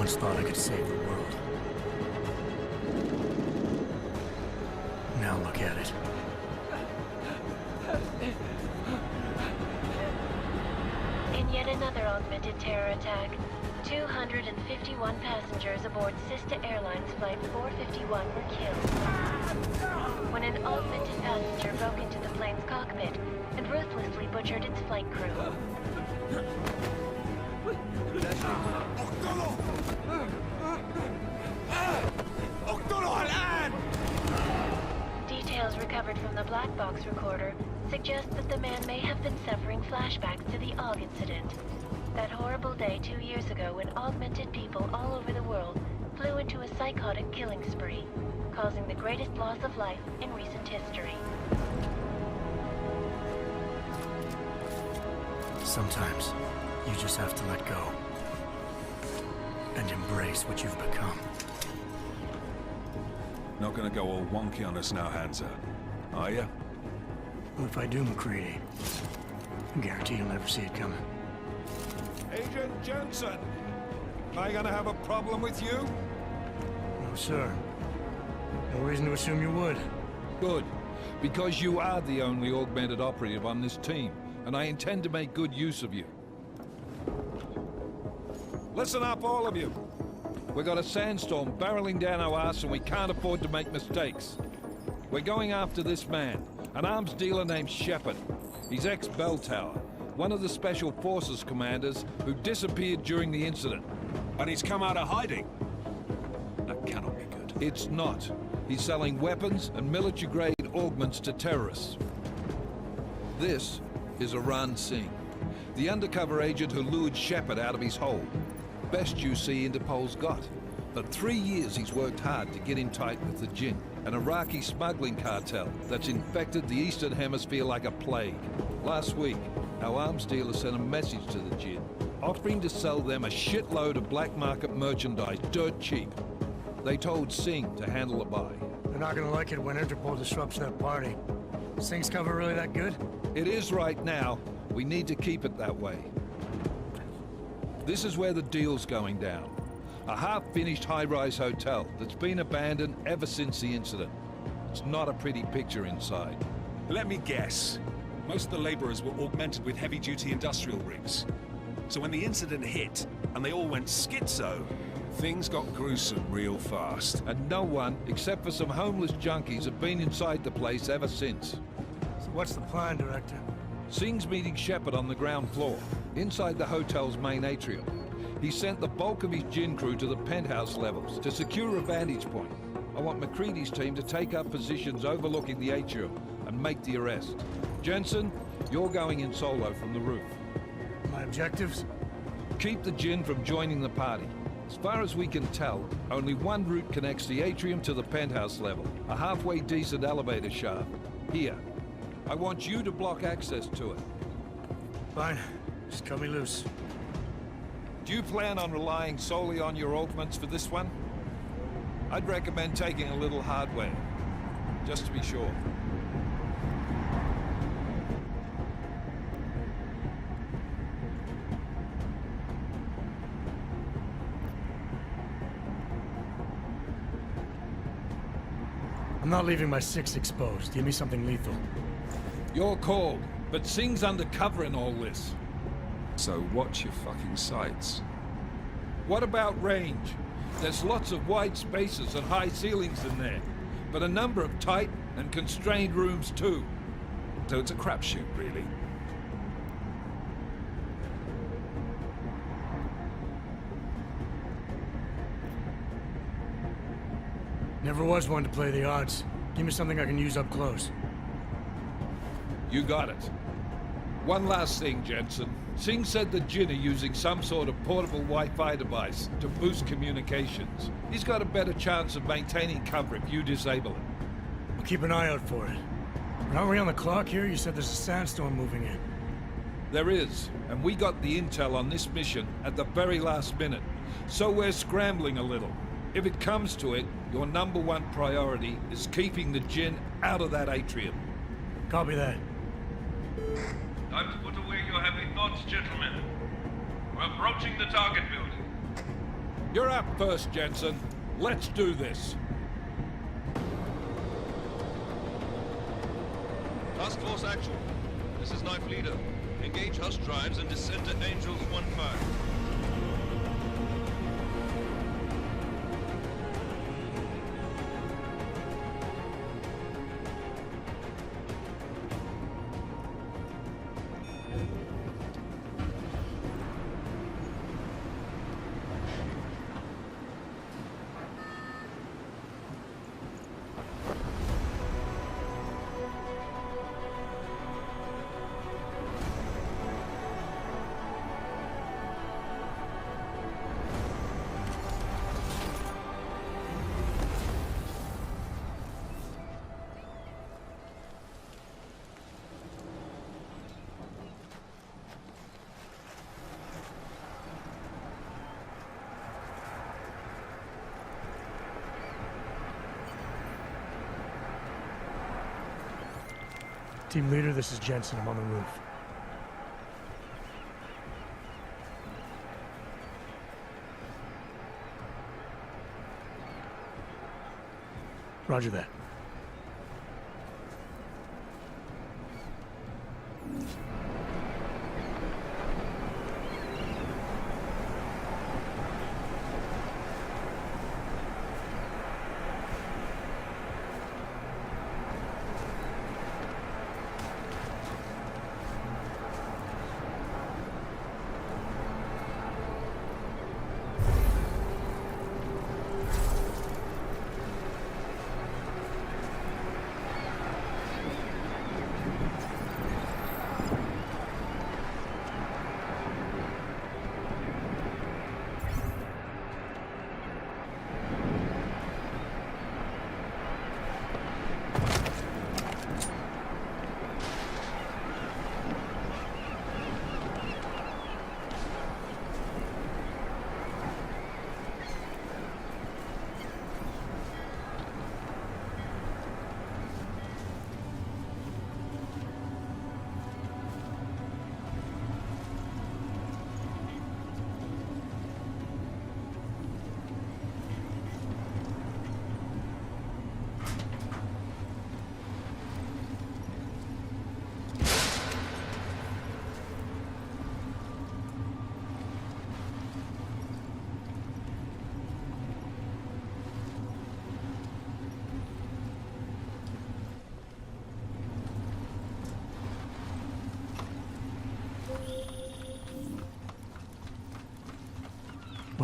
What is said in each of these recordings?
once thought I could save the world. Now look at it. In yet another augmented terror attack, 251 passengers aboard Sister Airlines Flight 451 were killed when an augmented passenger broke into the plane's cockpit and ruthlessly butchered its flight crew. Details recovered from the black box recorder suggest that the man may have been suffering flashbacks to the AUG incident. That horrible day 2 years ago when augmented people all over the world flew into a psychotic killing spree, causing the greatest loss of life in recent history. Sometimes, you just have to let go. And embrace what you've become. Not gonna go all wonky on us now, Hansa, are ya? Well, if I do, McCready, I guarantee you'll never see it coming. Agent Jensen! Am I gonna have a problem with you? No, sir. No reason to assume you would. Good. Because you are the only augmented operative on this team, and I intend to make good use of you. Listen up, all of you. We got a sandstorm barreling down our arse and we can't afford to make mistakes. We're going after this man, an arms dealer named Shepard. He's ex-Bell Tower, one of the Special Forces commanders who disappeared during the incident. And he's come out of hiding. That cannot be good. It's not. He's selling weapons and military-grade augments to terrorists. This is Iran Singh, the undercover agent who lured Shepard out of his hole. Best you see Interpol's got. For 3 years he's worked hard to get in tight with the Jinn, an Iraqi smuggling cartel that's infected the Eastern Hemisphere like a plague. Last week, our arms dealer sent a message to the Jinn, offering to sell them a shitload of black market merchandise dirt cheap. They told Singh to handle the buy. They're not gonna like it when Interpol disrupts that party. Singh's cover really that good? It is right now. We need to keep it that way. This is where the deal's going down. A half-finished high-rise hotel that's been abandoned ever since the incident. It's not a pretty picture inside. Let me guess. Most of the laborers were augmented with heavy-duty industrial rigs. So when the incident hit, and they all went schizo, things got gruesome real fast. And no one, except for some homeless junkies, have been inside the place ever since. So what's the plan, Director? Singh's meeting Shepard on the ground floor, inside the hotel's main atrium. He sent the bulk of his Jinn crew to the penthouse levels to secure a vantage point. I want McCready's team to take up positions overlooking the atrium and make the arrest. Jensen, you're going in solo from the roof. My objectives? Keep the Jinn from joining the party. As far as we can tell, only one route connects the atrium to the penthouse level, a halfway decent elevator shaft. Here. I want you to block access to it. Fine. Just cut me loose. Do you plan on relying solely on your augments for this one? I'd recommend taking a little hardware, just to be sure. I'm not leaving my 6 exposed. Give me something lethal. Your call, but Singh's undercover in all this. So watch your fucking sights. What about range? There's lots of wide spaces and high ceilings in there, but a number of tight and constrained rooms too. So it's a crapshoot, really. Never was one to play the odds. Give me something I can use up close. You got it. One last thing, Jensen. Singh said the Jinn are using some sort of portable Wi-Fi device to boost communications. He's got a better chance of maintaining cover if you disable it. I'll keep an eye out for it. But aren't we on the clock here? You said there's a sandstorm moving in. There is, and we got the intel on this mission at the very last minute. So we're scrambling a little. If it comes to it, your #1 priority is keeping the Jinn out of that atrium. Copy that. Time to put away your heavy thoughts, gentlemen. We're approaching the target building. You're up first, Jensen. Let's do this. Task Force Actual. This is Knife Leader. Engage Hush drives and descend to Angels 1-5. Team leader, this is Jensen. I'm on the roof. Roger that.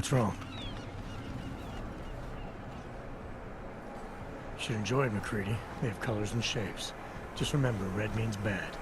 What's wrong? Should enjoy it, McCready. They have colors and shapes. Just remember, red means bad.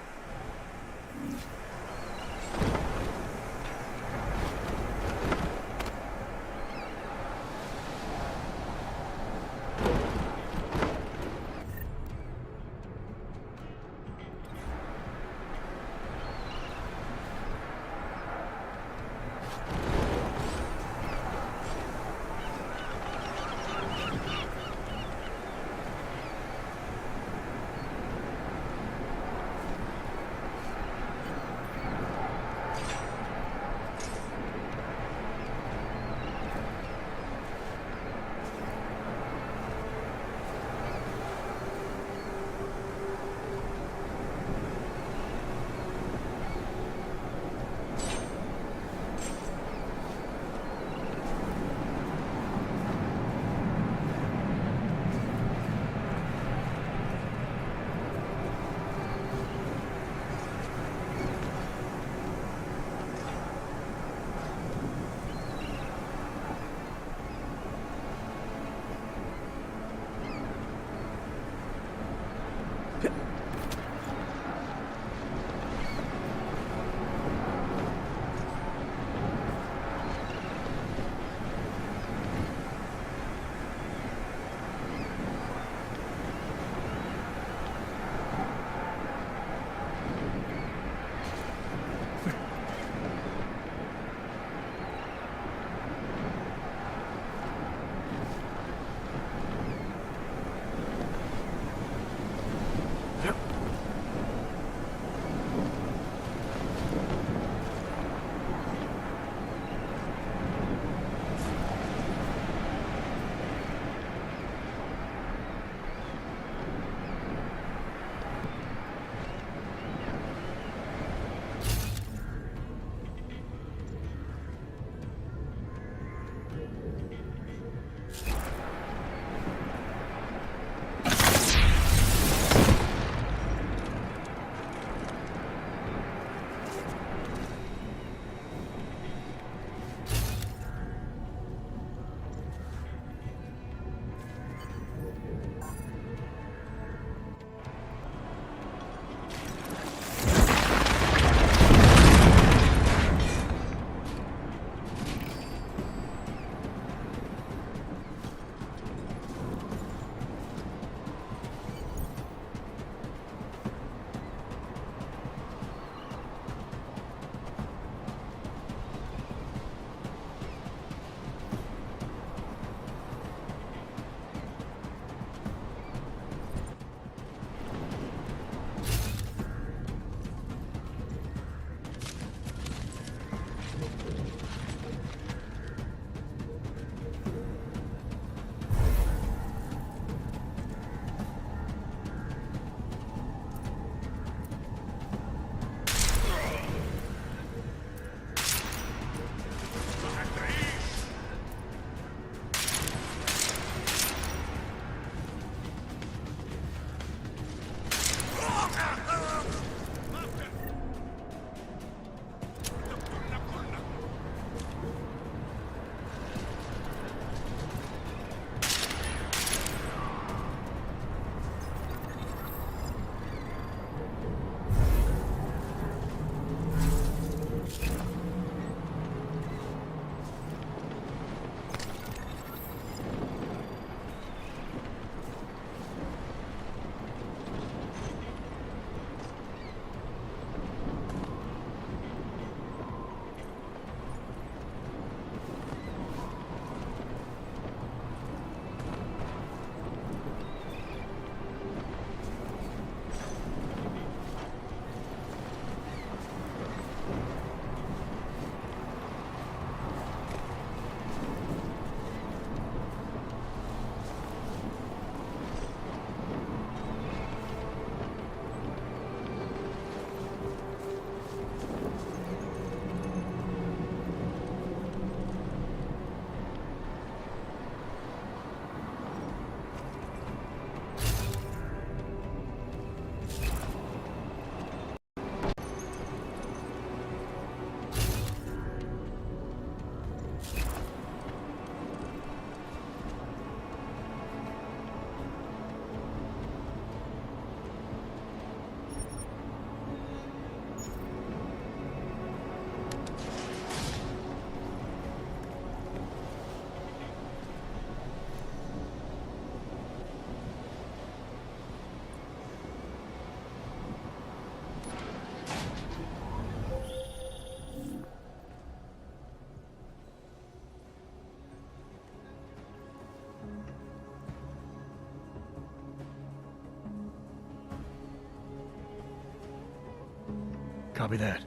Copy that.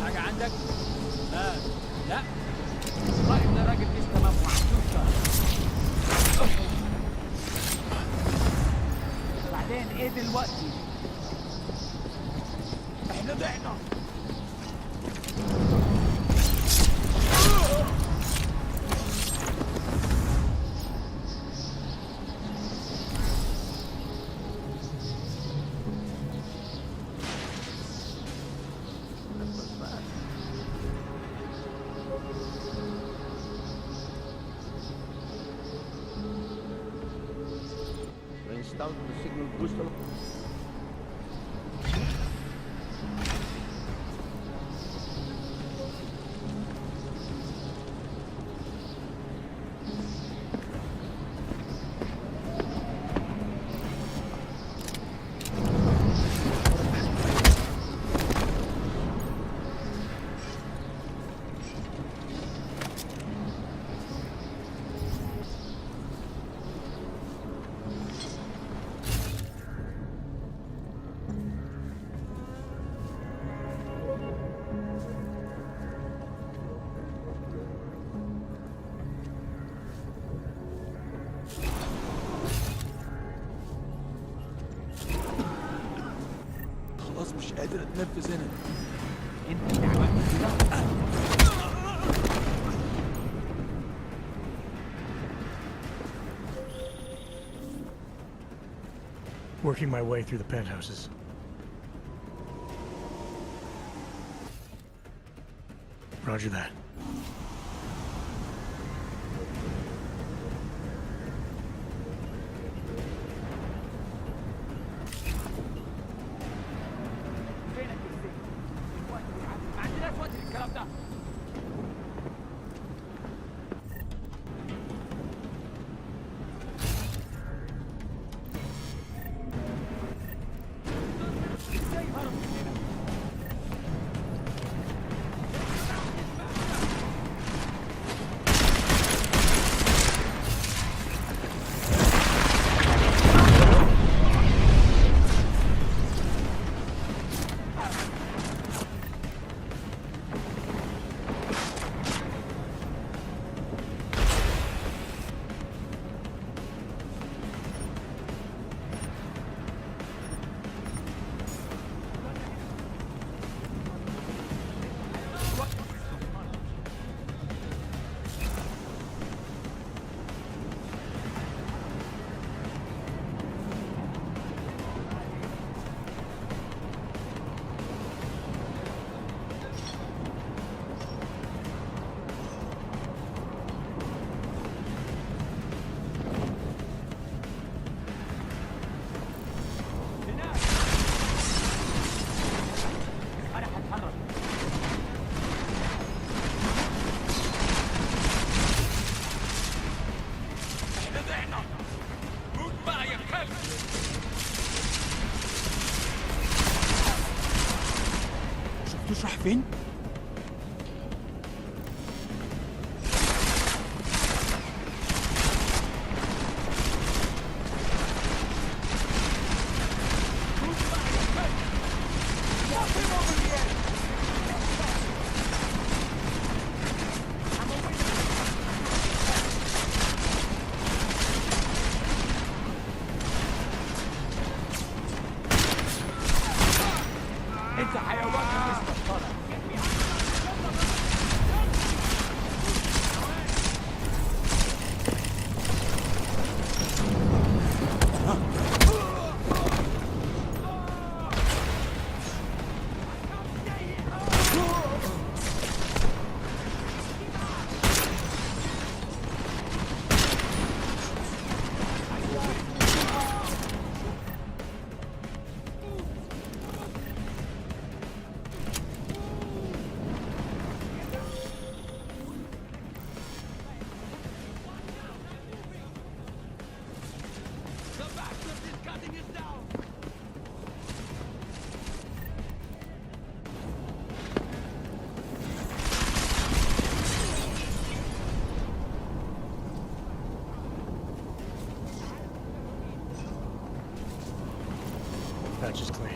حاجة عندك؟ لا رأيي ده راجل لسه مفعول بعدين ايه دلوقتي؟ احنا ضعنا Reinstalled the signal booster. خلاص مش قادر اتنفس هنا انت اللي عملت كده Working my way through the penthouses. Roger that. فينك يا سيدي؟ الوقت بيعدي ما عندناش وقت للكلام ده ازاي هرب من هنا؟ انا هتحرك احنا ضعنا موت بقى يا كلب شفتوش راح فين؟ انت حيوان مش بطالة Patch is clean.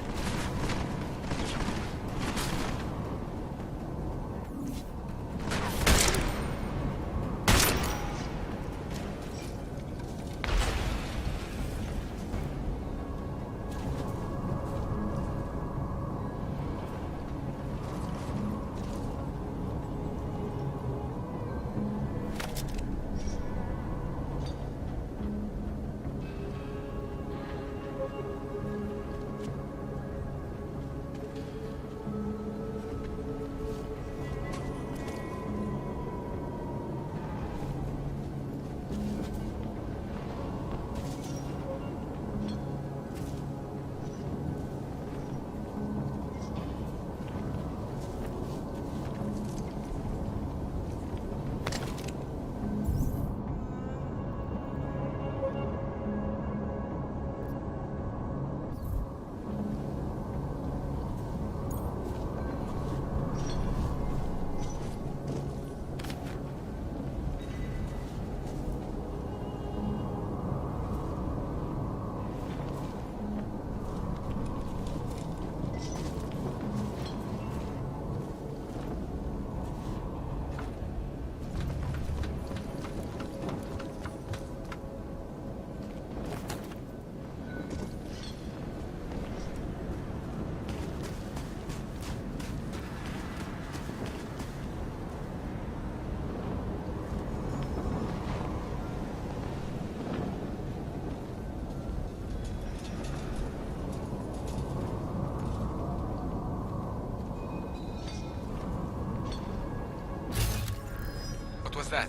What was that?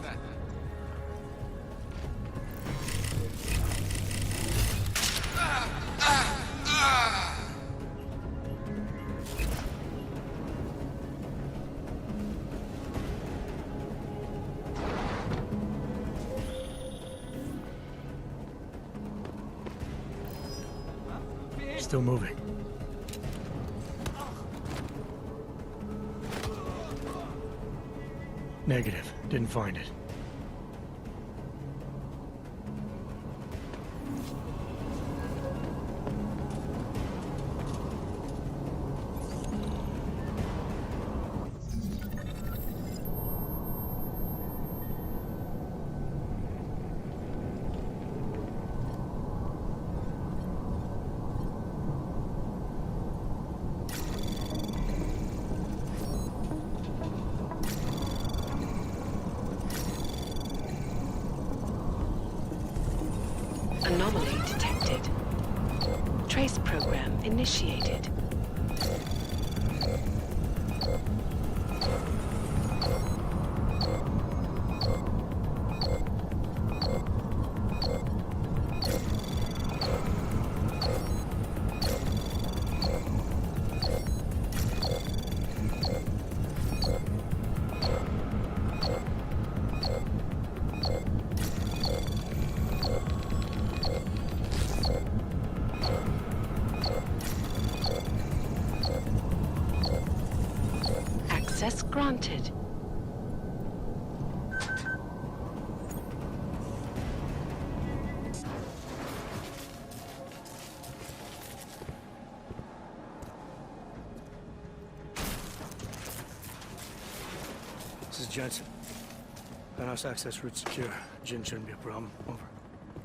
Still moving. Negative. Didn't find it. Anomaly detected. Trace program initiated. Access granted. This is Jensen. Penthouse access route secure. Jin shouldn't be a problem. Over.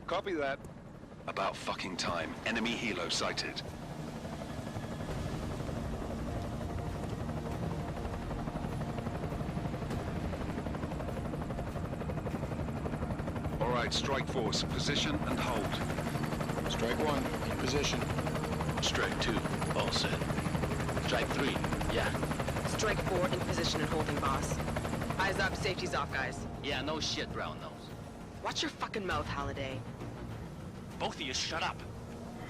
Copy that. About fucking time. Enemy helo sighted. All right, Strike Force, position and hold. Strike 1, in position. Strike 2, all set. Strike 3, yeah. Strike 4 in position and holding, boss. Eyes up, safety's off, guys. Yeah, no shit, brown nose. Watch your fucking mouth, Halliday. Both of you shut up.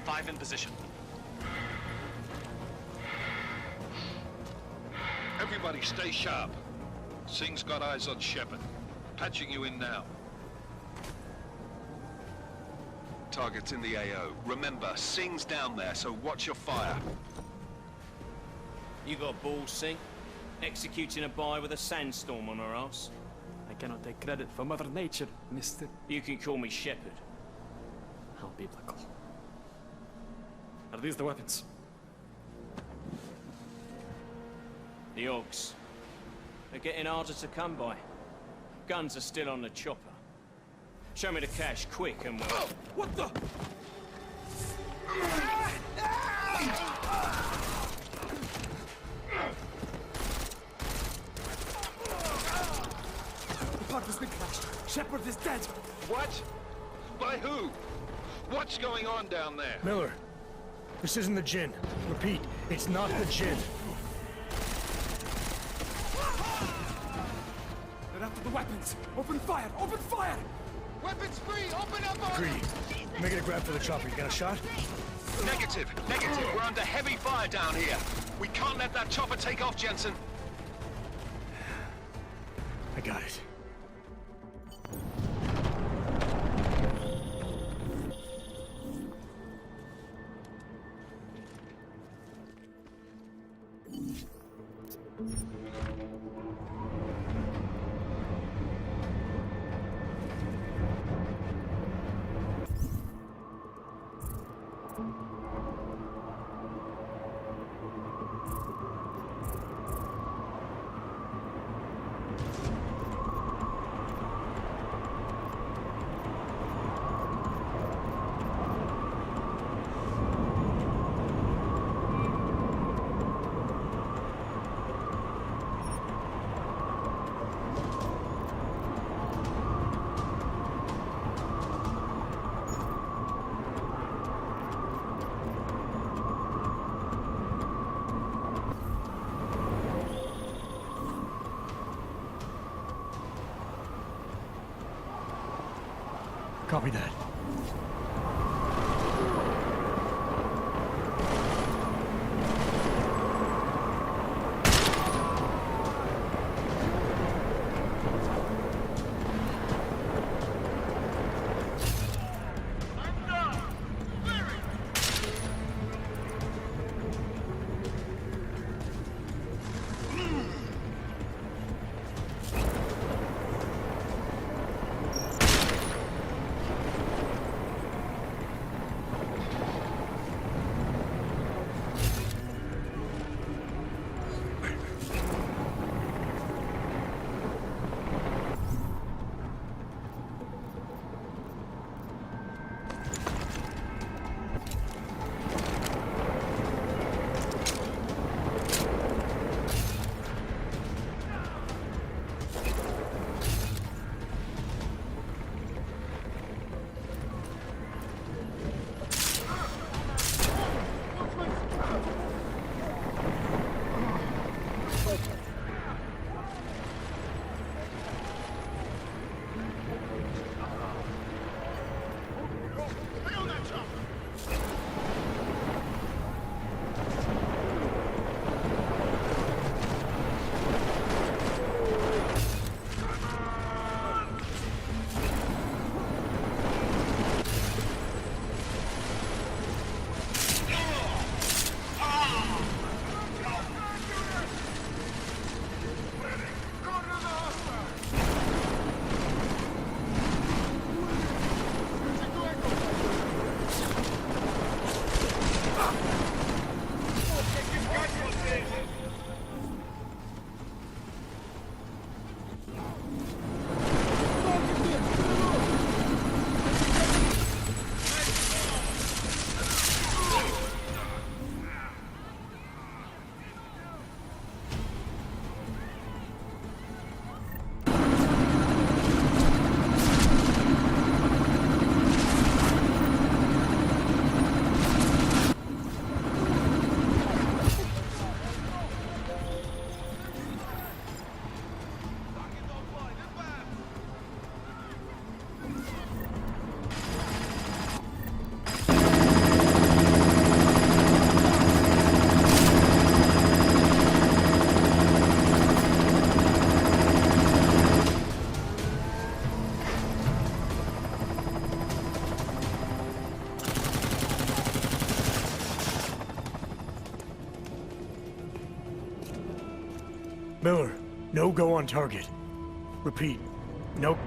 5 in position. Everybody stay sharp. Singh's got eyes on Shepard. Patching you in now. Target's in the AO. Remember, Singh's down there, so watch your fire. You got balls, Singh? Executing a buy with a sandstorm on her ass? I cannot take credit for Mother Nature, mister. You can call me Shepard. How biblical. Are these the weapons? The Augs. They're getting harder to come by. Guns are still on the chopper. Show me the cash, quick, and we'll... Oh, what the? The pod has been crashed. Shepard is dead. What? By who? What's going on down there? Miller, this isn't the Jinn. Repeat, it's not the Jinn. They're after the weapons. Open fire! Open fire! Weapons free! Open up on Greedy, making a grab for the chopper. You got a shot? Negative. Negative. We're under heavy fire down here. We can't let that chopper take off, Jensen. I got it. Copy that. Miller, no go on target. Repeat, no...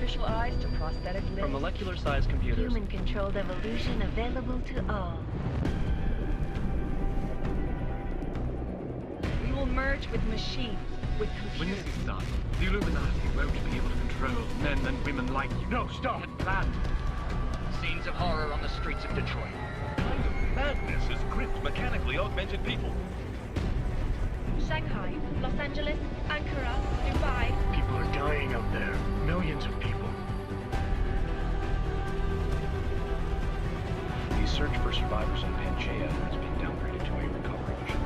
artificial eyes to prosthetic limbs. From molecular-sized computers. Human-controlled evolution available to all. We will merge with machines, with computers. When this is done, the Illuminati won't be able to control men and women like you. No, stop! Had planned. Scenes of horror on the streets of Detroit. What kind of madness has gripped mechanically augmented people? Shanghai, Los Angeles, Ankara, Dubai. People are dying out there. Millions of people. The search for survivors in Pangaea has been downgraded to a recovery mission.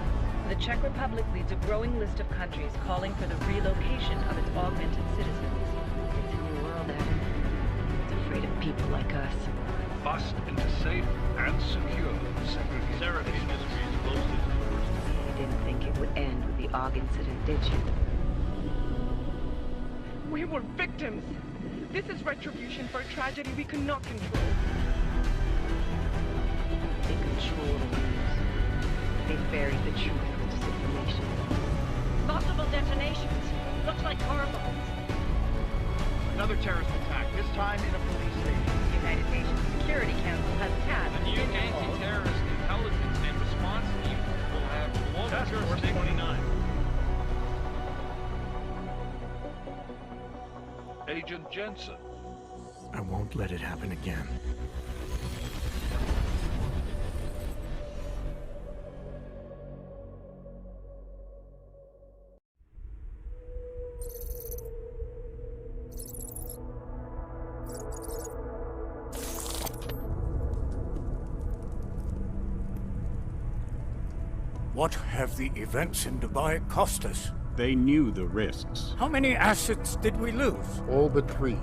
The Czech Republic leads a growing list of countries calling for the relocation of its augmented citizens. It's a new world, Adam. It's afraid of people like us. Bust into safe and secure segregation. Seraphine Industries closed its doors. You didn't think it would end with the AUG incident, did you? We were victims. This is retribution for a tragedy we cannot control. They control the news. They buried the truth with disinformation. Multiple detonations. Looks like car bombs. Another terrorist attack, this time in a police station. The United Nations Security Council has tasked The new anti-terrorist intelligence and response team will have global jurisdiction. 29. Agent Jensen. I won't let it happen again. What have the events in Dubai cost us? They knew the risks. How many assets did we lose? All but 3.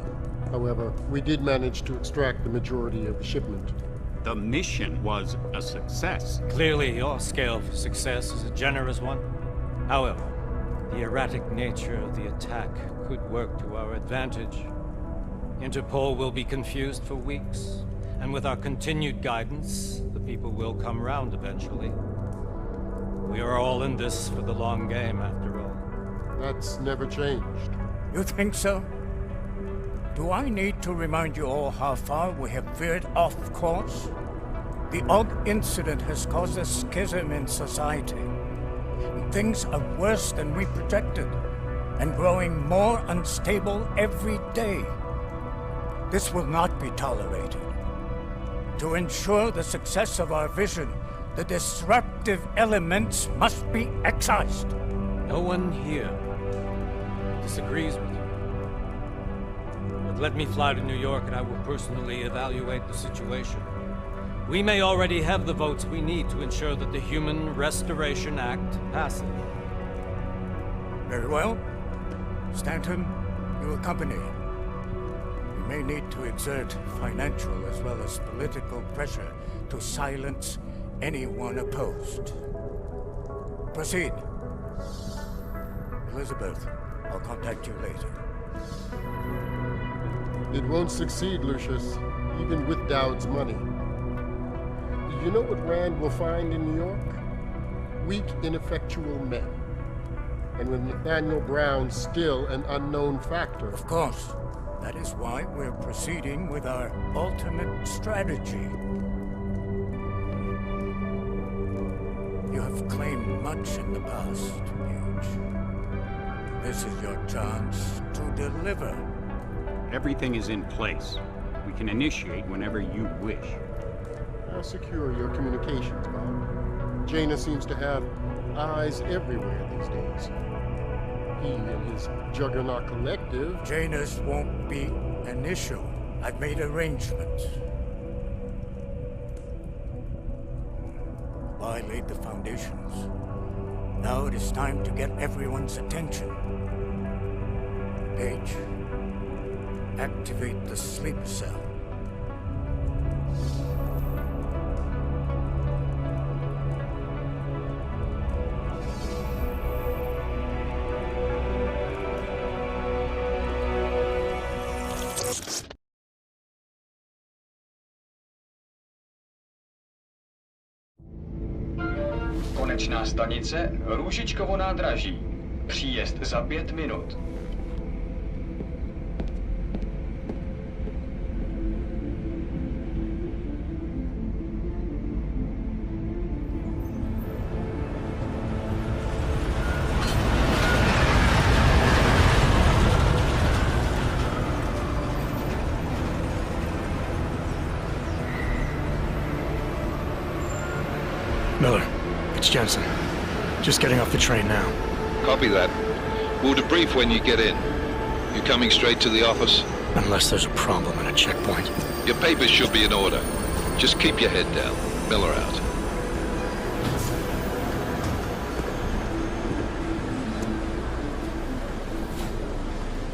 However, we did manage to extract the majority of the shipment. The mission was a success. Clearly, your scale of success is a generous one. However, the erratic nature of the attack could work to our advantage. Interpol will be confused for weeks, and with our continued guidance, the people will come round eventually. We are all in this for the long game, after all. That's never changed. You think so? Do I need to remind you all how far we have veered off course? The AUG incident has caused a schism in society. Things are worse than we projected, and growing more unstable every day. This will not be tolerated. To ensure the success of our vision, the disruptive elements must be excised. No one here disagrees with you. But let me fly to New York and I will personally evaluate the situation. We may already have the votes we need to ensure that the Human Restoration Act passes. Very well. Stanton, you accompany. We may need to exert financial as well as political pressure to silence anyone opposed. Proceed. Elizabeth, I'll contact you later. It won't succeed, Lucius, even with Dowd's money. Do you know what Rand will find in New York? Weak, ineffectual men. And with Nathaniel Brown still an unknown factor. Of course. That is why we're proceeding with our ultimate strategy. You have claimed much in the past, Paige. This is your chance to deliver. Everything is in place. We can initiate whenever you wish. How secure your communications, Bob? Jaina seems to have eyes everywhere these days. He and his Juggernaut Collective... Jaina's won't be an issue. I've made arrangements. I laid the foundations. Now it is time to get everyone's attention. Paige, activate the sleep cell. Konečná stanice Růžičkovo nádraží. Příjezd za 5 minut. Miller, it's Jensen. Just getting off the train now. Copy that. We'll debrief when you get in. You coming straight to the office? Unless there's a problem at a checkpoint. Your papers should be in order. Just keep your head down. Miller out.